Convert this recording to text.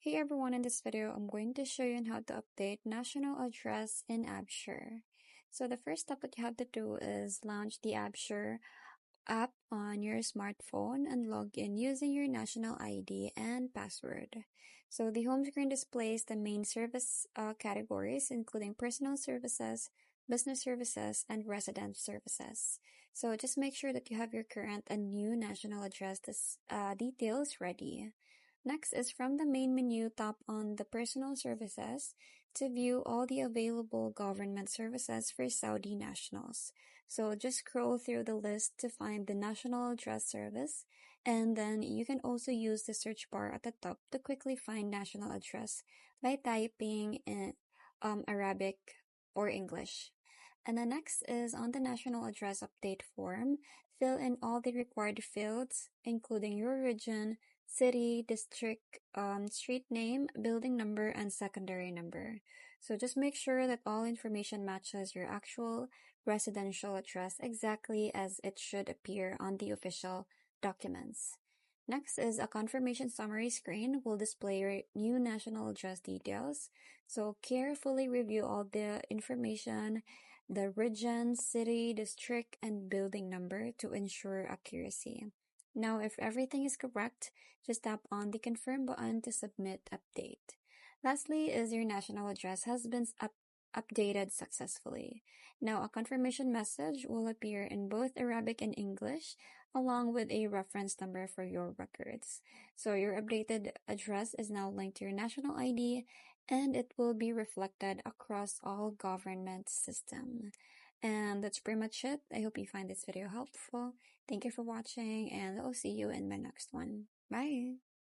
Hey everyone, in this video, I'm going to show you on how to update national address in Absher. So the first step that you have to do is launch the Absher app on your smartphone and log in using your national ID and password. So the home screen displays the main service categories, including personal services, business services, and resident services. So just make sure that you have your current and new national address details ready. Next is from the main menu, tap on the personal services to view all the available government services for Saudi nationals. So just scroll through the list to find the national address service, and then you can also use the search bar at the top to quickly find national address by typing in Arabic or English. And the next is on the national address update form. Fill in all the required fields, including your region, city, district, street name, building number, and secondary number. So just make sure that all information matches your actual residential address exactly as it should appear on the official documents. Next is a confirmation summary screen will display your new national address details. So carefully review all the information, the region, city, district, and building number to ensure accuracy. Now, if everything is correct, just tap on the confirm button to submit update. Lastly, is your national address has been updated successfully. Now, a confirmation message will appear in both Arabic and English, along with a reference number for your records. So your updated address is now linked to your national ID, and it will be reflected across all government systems. And that's pretty much it. I hope you find this video helpful. Thank you for watching, and I'll see you in my next one. Bye!